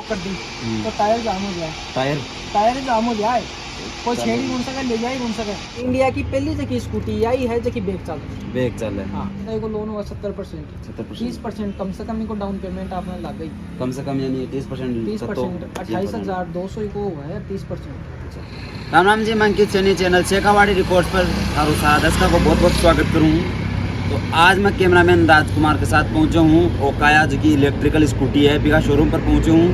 Lock कर दी तो tyre जाम हो गया, टायर जाम हो गया है, कोई छेड़ ही नहीं सका, ले जा ही नहीं सका। इंडिया की पहली जगह स्कूटी आई है जबकि बैग चल है। हाँ, को लोन हुआ 70%, 30% कम से कम इनको डाउन पेमेंट आपने लग गई, कम से कम यानी 30%। 28,200 को हुआ है 30%। राम राम जी, मैं अंकित सैनी चैनल शेखावाड़ी रिपोर्ट पर तारू दस्ता को बहुत बहुत स्वागत करूँ। तो आज मैं कैमरामैन राजकुमार के साथ पहुँचा हूँ ओकाया जो कि इलेक्ट्रिकल स्कूटी है बिका शोरूम पर पहुँचे हूँ।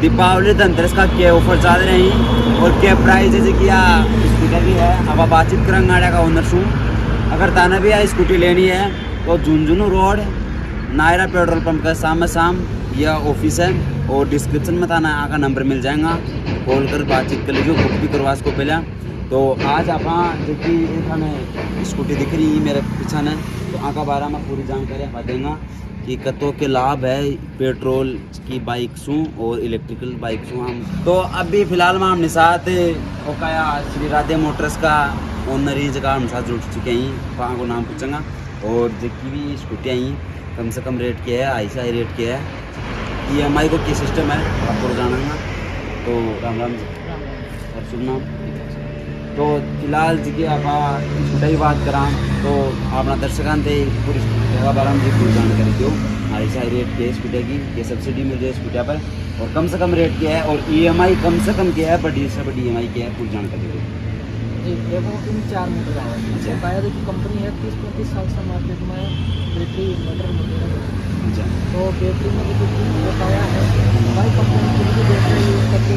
दीपावली धनतेरस का क्या ऑफर चल रहे हैं और क्या प्राइस है क्या स्कूटर भी है। अब आप बातचीत करेंगे गाड़ी का ओनर शू। अगर ताना भी है स्कूटी लेनी है तो Jhunjhunu road Nayara petrol pump का सामने साम यह ऑफिस है और डिस्क्रिप्शन में ताना आका नंबर मिल जाएगा, कॉल कर बातचीत कर लीजिए, बुक भी करवा इसको पहले। तो आज आप जो कि हमें स्कूटी दिख रही है मेरे पीछे ने, तो आका बारे में पूरी जानकारी आप देंगे कि कतों के लाभ है पेट्रोल की बाइक सूँ और इलेक्ट्रिकल बाइक सूँ। हम तो अभी फ़िलहाल में हम साथ ओकाया श्री राधे मोटर्स का ओनर ही जगह हम साथ जुड़ चुके हैं, वहाँ को नाम पूछेंगे। और जितनी भी स्कूटी आई कम से कम रेट क्या है, ऐसा ही रेट क्या है, EMI को क्या सिस्टम है आपको जानेंगे। तो राम राम जी और शुभ नाम। तो फिलहाल जी आप स्कूटी की बात करा तो अपना दर्शकों से पूरी बारे में पूरी जानकारी दो, ऐसा ही रेट क्या है स्कूटी की, ये सब्सिडी मिल रही है स्कूटी पर और कम से कम रेट क्या है और EMI कम से कम क्या है, बड़ी से बड़ी EMI क्या है, पूरी जानकारी दो जी। देखो इन 4 मॉडल है, ओकाया जो कंपनी है 30-35 साल से मार्केट में बैटरी इन्वर्टर अच्छा। तो बैटरी में जो ओकाया है हमारी कंपनी की बैटरी यूज़ करके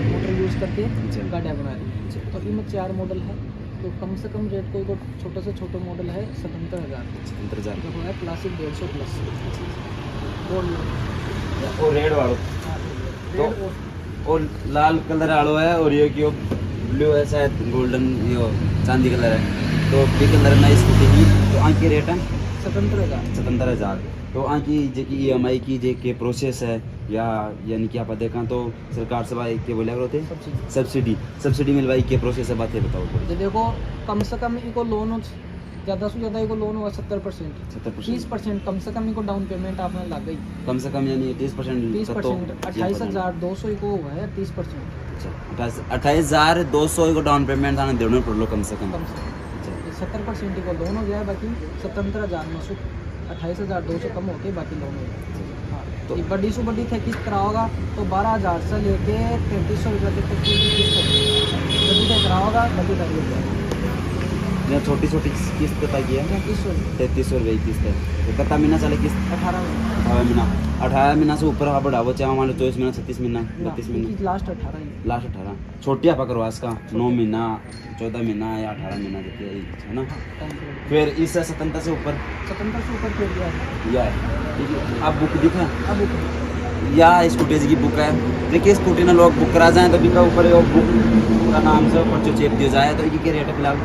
मोटर यूज़ करके गाड़ियाँ बना रही है। तो इनमें 4 मॉडल है, तो कम से कम रेट कोई को छोटा से छोटा मॉडल है 77,000 जो है क्लासिक 150 प्लस और रेड वालों तो और लाल कलर वालों है और ये क्यों ब्लू है शायद गोल्डन यो चांदी कलर है। तो बी कलर में स्कूटी की तो आँख की रेट है 77,000। तो आँख की जो कि EMI की जो के प्रोसेस है या यानी कि आप देखा तो सरकार से भाई के बोले होते सब्सिडी मिलवाई के प्रोसेस है, बात है बताओ थोड़ी। देखो कम से कम इनको लोन ज़्यादा से ज़्यादा इनको लोन हुआ 70%, 30% कम से कम इनको डाउन पेमेंट आपने लग गई, कम से कम यानी 30%। 28,200 को हुआ है 30%। 28,200 को डाउन पेमेंट आने देना पड़ लो कम से कम। 70% को लोन हो गया है, बाकी 77,900 28,200 कम होके बाकी लोन हो गया। हाँ, तो बड़ी से बड़ी थे किस्त कराओगा तो 12,000 से लेके 3300 रुपये तक की किस्त होगी। बड़ी थे कराओगा बड़ी कर यहाँ छोटी छोटी किस्त पता की है 3300 रुपये की किस्त है। तो कितना महीना चले किस्त? 18 महीना। 18 महीना से ऊपर आप बढ़ाओ चाहे मान लो 24 महीना 36 महीना 32 महीना लास्ट 18 छोटी आप करवा इसका 9 महीना 14 महीना या 18 महीना है ना। फिर इस 77 से ऊपर फिर या है आप बुक दिखा अब या स्कूटी की बुक है। देखिए स्कूटी ना लोग बुक करा जाए तो बिका ऊपर बुक का नाम से ऊपर जो चेप दिया जाए तो इनकी रेट है फिलहाल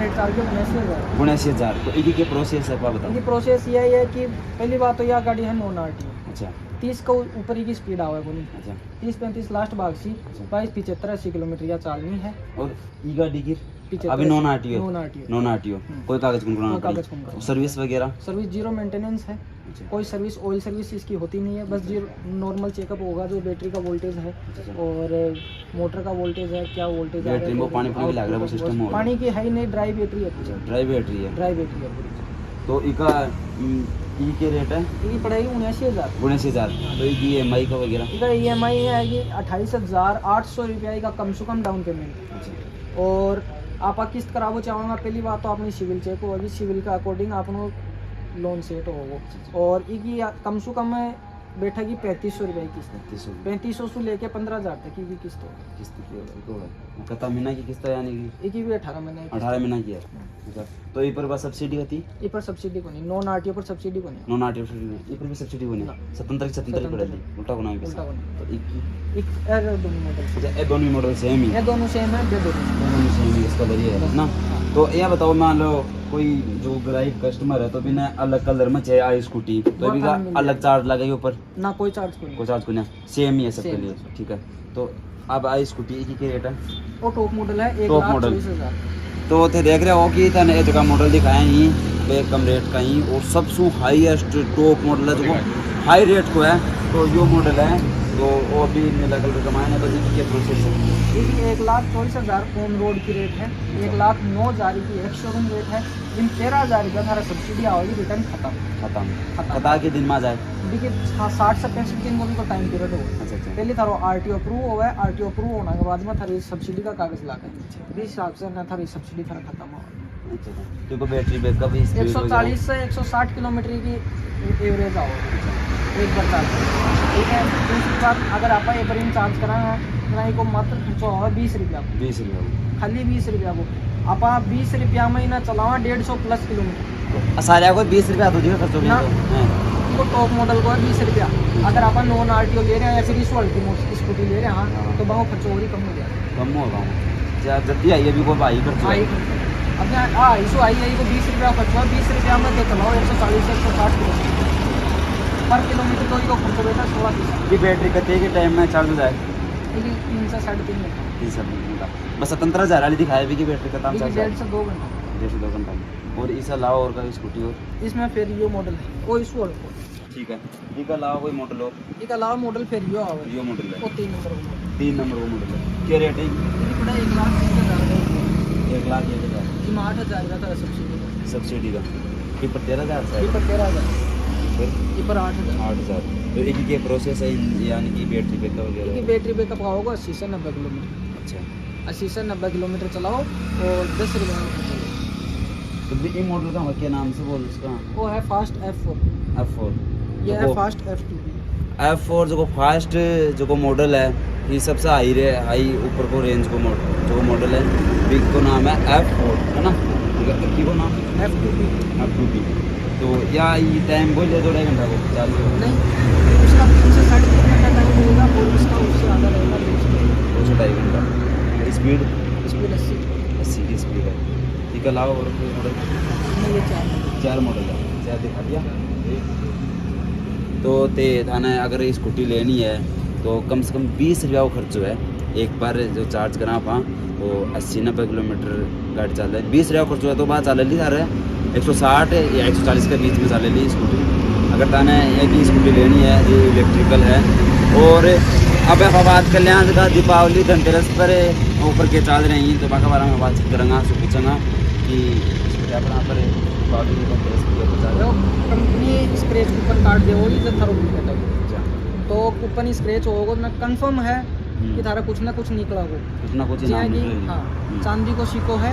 79,000। तो इनकी के प्रोसेस है आप बताओ। इनकी प्रोसेस यही है कि पहली बात तो यह गाड़ी है नॉन RT। अच्छा 30 को ऊपर की स्पीड आवा है बोली। अच्छा 30-35 लास्ट भाग सी 22-75-80 किलोमीटर या चालनी है। और ई गाड़ी की अभी नॉन RTO कोई कागज कौन सर्विस वगैरह सर्विस जीरो मेंटेनेंस है। कोई सर्विस ऑयल सर्विस इसकी होती नहीं है, बस जीरो नॉर्मल चेकअप होगा जो बैटरी का वोल्टेज है और मोटर का वोल्टेज है, क्या वोल्टेज है, बैटरी में पानी लग रहा है वो सिस्टम हो पानी की है ही नहीं, ड्राई बैटरी है। ड्राई बैटरी है तो इका ई के रेट है ये पड़ेगी 79,000। तो ये EMI का वगैरह इधर EMI आएगी 28,800 रुपये का कम से कम डाउन पेमेंट। और आप किस्त करावो चाहोगा पहली बात तो आपने सिविल चेक होगी, सिविल के अकॉर्डिंग आपको लोन सेट होगा। और इकी कम से कम बैठा की 3500 रुपये की किस्त, 3500 से लेके 15,000 तक की भी किस्त होगी। कितना महीना की किस्त है यानी कि एक ही भी 18 महीना की है। तो ये पर बस सब्सिडी होती ये पर सब्सिडी को नहीं, नॉन RTO पर सब्सिडी को नहीं, नॉन RTO ये पर भी सब्सिडी को नहीं 77 पड़ेगी उल्टा को नहीं। तो एक दोनों मॉडल सेम ही है, दोनों सेम है, दोनों सेम ही इसका बढ़िया है ना। तो यह बताओ मान लो कोई जो ग्राहक कस्टमर है तो बिना अलग कलर में चाहिए आई स्कूटी तो भी का अलग चार्ज लगेगा ऊपर ना, कोई चार्ज को नहीं सेम ही है सबके लिए। ठीक है तो अब आई स्कूटी की रेट है वो टॉप मॉडल है 1,24,000। तो थे देख रहे हो कि तने ये जगह मॉडल दिखाए ही बे कम रेट का ही और सबसे हाईएस्ट टॉप मॉडल है जो हाई रेट को है तो यो मॉडल है तो वो भी नीला कलर का मायने तो इसके प्रोसेस है। ये 1,24,000 ऑन रोड की रेट है, 1,09,000 की एक शोरूम रेट है। इन 13,000 रुपया सारा सब्सिडी आओगी, रिटर्न खत्म। बता के दिन में आ जाए। देखिए 60 से 65 दिन को भी टाइम पीरियड होगा। अच्छा अच्छा पहले थारो आरटीओ अप्रूव हुआ है, आरटीओ अप्रूव होने के बाद में थारी सब्सिडी का कागज ला के 20 हिसाब से ना थारी सब्सिडी थारा खत्म होगा। अच्छा अच्छा। तो बैटरी बैकअप भी 140 से 160 किलोमीटर की एवरेज आओगी एक बार चार्ज। ठीक है, दूसरी बात अगर आप एक बार चार्ज कराना ना को मात्र खर्चा होगा 20 रुपया को, 20 रुपये खाली 20 रुपया को। आप 20 रुपया में ही ना चलावा 150 प्लस किलोमीटर। सारे को 20 रुपया तो जी खर्च हो ना। गया तो टॉप मॉडल को है 20 रुपया। अगर आप नॉन आरटीओ ले रहे हैं या फिर इस अल्टीमेट स्कूटी ले रहे हैं हाँ, तो बहुत खर्च और ही कम हो जाएगा। कम होगा जल्दी आई अभी को भाई खर्च आई अपने इशू आई को 20 रुपया खर्च हुआ, 20 रुपया में तो चलाओ 140 से 160 किलोमीटर पर किलोमीटर तो इसको खर्च होगा 16 पैसा। की बैटरी कितने के टाइम में चार्ज हो जाए? 3 से 3.5 घंटा। 3 से 3 घंटा बस 17,000 वाली दिखाई भी की बैटरी का दाम 1.5 से 2 घंटा। 2 घंटा और इस अलावा और का स्कूटी और इसमें फिर यो मॉडल है वो इशू और ठीक है। इसके अलावा कोई मॉडल हो? इसके अलावा मॉडल फिर यो आवे यो मॉडल है वो 3 नंबर का मॉडल। 3 नंबर वो मॉडल है। क्या रेट है? ये पड़ा 1,30,000 1 लाख 1,000 इसमें 8,000 का था सब्सिडी। सब्सिडी का ये पर 13,000 से ये पर 13,000 फिर ये पर 8,000। 8,000 तो एक के प्रोसेस है यानी कि बैटरी बैकअप इसकी वगैरह। बैटरी बैकअप होगा 80 से 90 किलोमीटर। अच्छा 80 से 90 किलोमीटर चलाओ और 10 रुपये में खर्च होगा। तो ये मॉडल का क्या नाम से बोल उसका? वो है फास्ट F4। F4 ये है फास्ट F2। F4 जो फास्ट जो मॉडल है ये सबसे हाई ऊपर को रेंज को जो मॉडल है बिग को नाम है F4 है ना? की को नाम F2B तो या ये टाइम बोल दो 2.5 घंटा को चार्ज नहीं उसका 3 से 3.5 घंटा टाइम होगा और इसका उससे ज़्यादा रहेगा 2.5 घंटा। स्पीड स्पीड 80 की स्पीड है। इसके अलावा और कोई मॉडल? नहीं ये 4 मॉडल है। 4 दिखा दिया तो ते थाने अगर स्कूटी लेनी है तो कम से कम 20 रुपया को खर्च है एक बार जो चार्ज करा पा तो 80-90 किलोमीटर गाड़ी चल रहा है। 20 रुपया खर्च हुआ तो बात चल ली सारे 160 या 140 के बीच में चल ली स्कूटी। अगर ताने एक ही स्कूटी लेनी है जो इलेक्ट्रिकल है और अब बात कल्याण का दीपावली धनतेरस पर ऊपर के चार्ज रही हैं तो बाका बारे में बातचीत करूँगा सो पूछूँगा कि क्या बना पर दीपावली धनतेरस पर कंपनी स्क्रैच कूपन कार्ड देगी जब थारो तो कूपन स्क्रैच होगा ना कंफर्म है कि थारा कुछ ना कुछ निकला हो। कुछ ना कुछ हाँ चांदी को सिक्को है,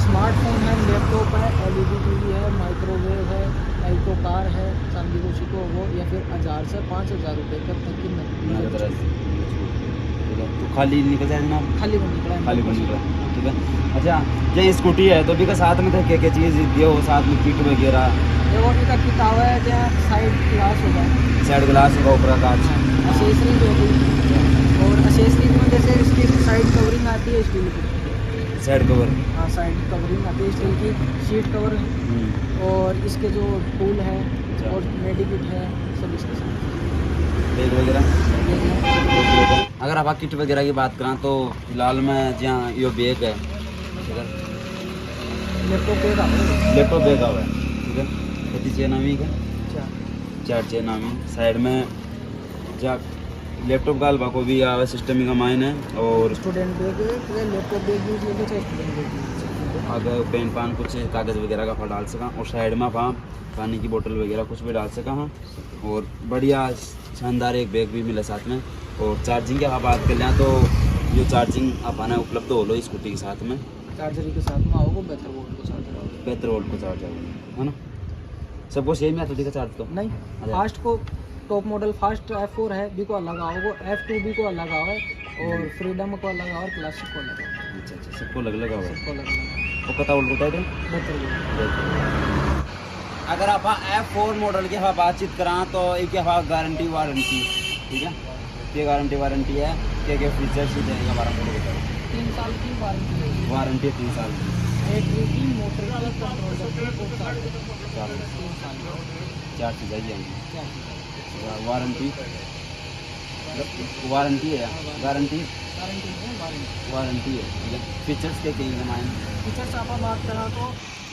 स्मार्टफोन है, लैपटॉप है, LED टीवी है, माइक्रोवेव है, एल्टो कार है, चांदी को सिक्को हो या फिर 1000 से 5,000 रुपये तक की नकदी तो खाली निकल जाए ना? खाली बन निकला है। खाली बन निकला ठीक है। अच्छा क्या स्कूटी है तो भी का साथ में क्या क्या चीज़ दियो साथ में किट वगैरह? देखो इसका किताब है जहाँ साइड ग्लास होगा, साइड ग्लास होगा ऊपर का कांच, एसेसरीज होगी और एसेसरीज में जैसे इसकी साइड कवरिंग आती है स्टील की। Side cover? हाँ साइड कवरिंग आती है स्टील की, सीट कवर और इसके जो टूल है और मेडिकिट है सब इसके साथ। बैग वगैरह अगर आप किट वगैरह की बात करें तो फिलहाल में जहाँ यो बैग है लैपटॉप बैग आता है, लैपटॉप बैग हुआ है ठीक है। कितनी चेन नामी है? 4 चेन नामी साइड में जा लैपटॉप का हलवा को भी आवे सिस्टम का माइन है और student bag laptop bag use लेके चाहे स्टूडेंट बैग अगर पेन पान कुछ कागज़ वगैरह का फल डाल सका और साइड में वहाँ पानी की बोतल वगैरह कुछ भी डाल सका हाँ और बढ़िया शानदार एक बैग भी मिला साथ में। और चार्जिंग की आप बात कर लें तो ये चार्जिंग अपना उपलब्ध हो लो स्कूटी के साथ में, चार्जर के साथ में आओगे बेहतर वोल्ट को चार्जर आओगे, बेहतर वोल्ट को चार्जर है ना? सबको सेम ही आता है चार्ज तो नहीं फास्ट को टॉप मॉडल फास्ट F4 है बी को अलग आओगे, F2B को अलग आवे और फ्रीडम को अलग आवे और क्लासिक को अलग आवे। अच्छा सबको अलग अलग आवे सबको अलग अलग वो पता वोल्ट होता है बेहतर। अगर आप F4 मॉडल की बातचीत करा तो एक गारंटी वारंटी ठीक है क्या गारंटी वारंटी है क्या फीचर्स ही देगा हमारा फोटो बताओ? 3 साल की वारंटी 3 साल की बैटरी मोटर का कंट्रोल 4 चीज़ आएगी क्या वारंटी वारंटी है गारंटी वारंटी है वारंटी है ठीक है। फीचर्स क्या चाहिए हमारे? फीचर्स आप बात करा तो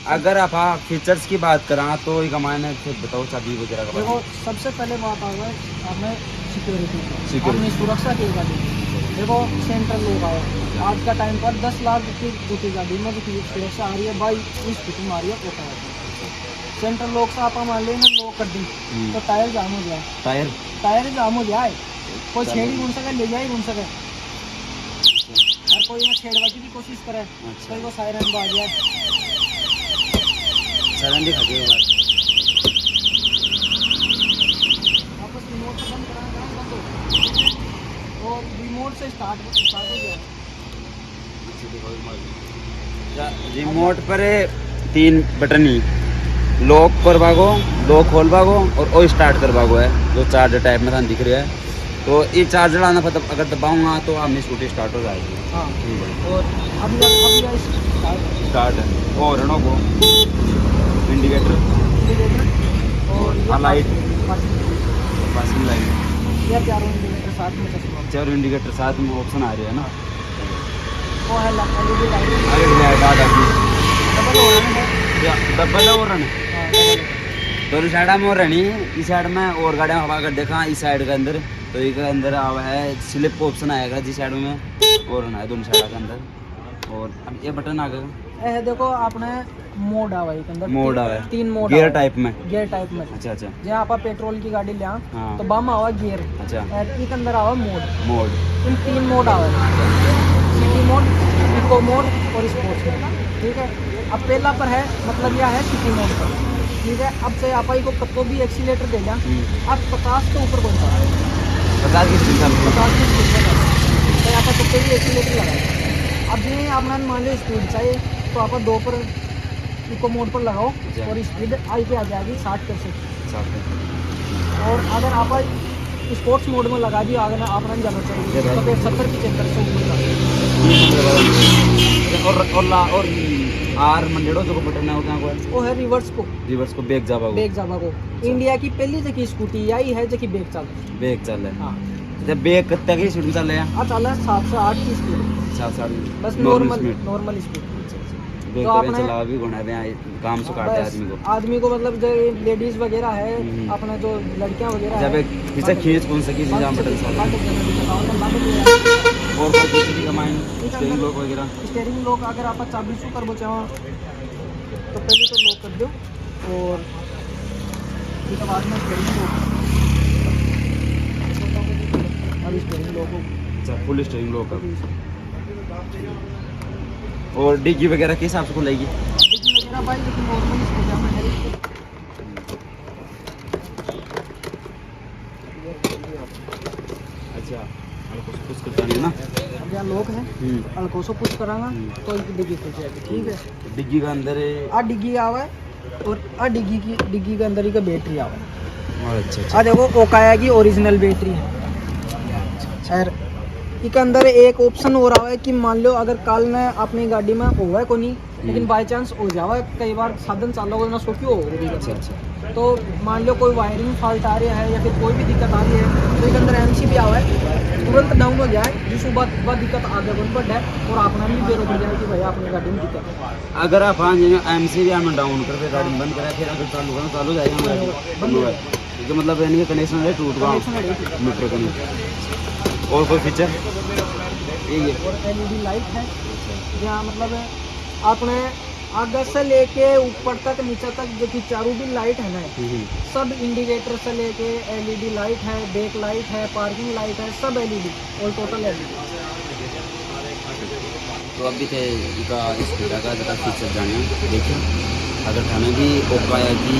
अगर आप फीचर्स की बात करा तो ये कमाने फिर बताओ चाबी वगैरह का देखो बारे सबसे पहले बात आ गई हमें सिक्योरिटी Security। अपनी सुरक्षा की गाड़ी देखो सेंट्रल लोग आओ आज का टाइम पर 10 लाख की जो गाड़ी में जो सुरक्षा आ रही है भाई इस स्थिति में आ रही है वो सेंट्रल लोग से आप मान लेना लोग कर दी तो टायर जाम हो जाए टायर जाम हो जाए कोई छेड़ ही घूम सके ले जाए घूम सके और कोई यहाँ छेड़बाजी की कोशिश करे कोई वो सायरन बाज जाए सायरन दिखा के बात वापस रिमोट से बंद कराना बंद हो और रिमोट से स्टार्ट हो जाए रिमोट पर 3 बटन ही लॉक कर भागो लॉक खोल भागो और ओ स्टार्ट कर भागो है जो चार्जर टाइप में था दिख रहा है तो ये चार्जर आना पता अगर दबाऊंगा तो अपनी स्कूटी स्टार्ट हो जाएगी हाँ ठीक है और अभी स्टार्ट है और रनों को इंडिकेटर और लाइट पासिंग लाइट ये चारों इंडिकेटर साथ में चश्मा चार इंडिकेटर साथ में ऑप्शन आ रहे हैं ना वो है LED लाइट अरे लाइट आ जाती डबल हो रहा है डबल और रन हाँ, डबल। दोनों साइड में और रहनी इस साइड में और गाड़ियाँ हवा कर देखा इस साइड के अंदर तो एक अंदर आवा है स्लिप ऑप्शन आएगा जिस साइड में और है दोनों साइड के अंदर और अब ये बटन आ गया ए देखो आपने मोड आवा है अंदर मोड आवा है 3 मोड गियर टाइप में अच्छा अच्छा जहाँ आप पेट्रोल की गाड़ी लिया हाँ। तो बम आवा गियर अच्छा एक अंदर आवा मोड इन 3 मोड आवा सिटी मोड इको मोड और स्पोर्ट्स मोड ठीक है अब पहला पर है मतलब यह है सिटी मोड पर ठीक है अब से आप को कब भी एक्सीलेटर दे दिया अब 50 के ऊपर कौन सा 50 की स्पीड 50 की स्पीड पर तो यहाँ पर कब भी एक्सीलेटर लगाए अब नहीं आपने मान लो स्पीड चाहिए तो आप 2 पर इको मोड पर लगाओ और स्पीड आई पे आ जाएगी 60% और अगर आप स्पोर्ट्स मोड में लगा दिए अगर आपने जाना चाहिए तो फिर 70 की चक्कर से और आर मंडेड़ो जो बटन है उतना को है वो है रिवर्स को बैक जावा को इंडिया की पहली जगह स्कूटी आई है जबकि बैक चल बैक चल है हाँ जब बैक कितने की स्पीड चल रहा है चल है 7 से 8 की स्पीड 7 बस नॉर्मल स्पीड तो आपने चला भी गुना है काम से काटते आदमी को मतलब जो लेडीज वगैरह है अपना जो लड़कियां वगैरह जब पीछे खींच कौन सकी चीज हम बटन सा और कोई दूसरी कमाइन स्टीयरिंग लॉक वगैरह स्टीयरिंग लॉक अगर आप चाबी से कर बचाओ तो पहले तो लॉक कर दो और फिर बाद में स्टीयरिंग लॉक अब स्टीयरिंग लॉक अच्छा फुल स्टीयरिंग लॉक और डिग्गी वगैरह के हिसाब से खुलेगी डिग्गी वगैरह भाई लेकिन नॉर्मल इसमें जाना है अच्छा कुछ करता नहीं ना अब यहाँ लोग हैं हल्को से पुश करांगा तो डिग्गी खुल जाएगी ठीक है डिग्गी का अंदर डिग्गी आवा है और डिग्गी के अंदर ही का बैटरी आवा है अच्छा देखो ओकाया की ओरिजिनल बैटरी है और इसके अंदर एक ऑप्शन हो रहा है कि मान लो अगर कल ने अपनी गाड़ी में हुआ है को नहीं लेकिन बाई चांस हो जावा कई बार साधन चालू होना सो क्यों हो अच्छा तो मान लो कोई वायरिंग फॉल्ट आ रहा है या फिर कोई भी दिक्कत आ रही है तो इसके अंदर MC भी आवा है तुरंत डाउन हो जाए जिस बात दिक्कत आगे बन पड़ जाए और अपना भी बेरो पड़ जाए कि भैया अपनी गाड़ी में दिक्कत है अगर आप MC भी हम डाउन करके गाड़ी बंद करें फिर अगर चालू करें चालू जाएगा बंद होगा क्योंकि मतलब यानी कि कनेक्शन है टूट गया मीटर का और कोई फीचर यही है और LED लाइट है जहाँ मतलब आपने आगे से लेके ऊपर तक नीचे तक जो कि चारों भी लाइट है ना सब इंडिकेटर से लेके LED लाइट है बैक लाइट है पार्किंग लाइट है सब LED और टोटल LED तो अभी थे इसका स्कूटर का ज़्यादा फीचर जाने देखिए अगर थाने भी ओकाया की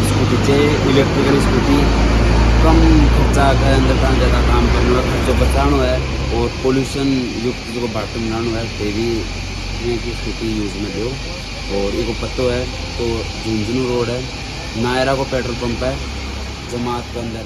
स्कूटी से इलेक्ट्रिकल स्कूटी कम खर्चा के अंदर का ज़्यादा काम करने वाला खर्चो बचाना है और पोल्यूशन युक्त जो बर्तन बनाना है तो भी की स्कूटी यूज़ में दो और इनको पत्तो है तो झुंझुनू रोड है नायरा को पेट्रोल पंप है जमात के अंदर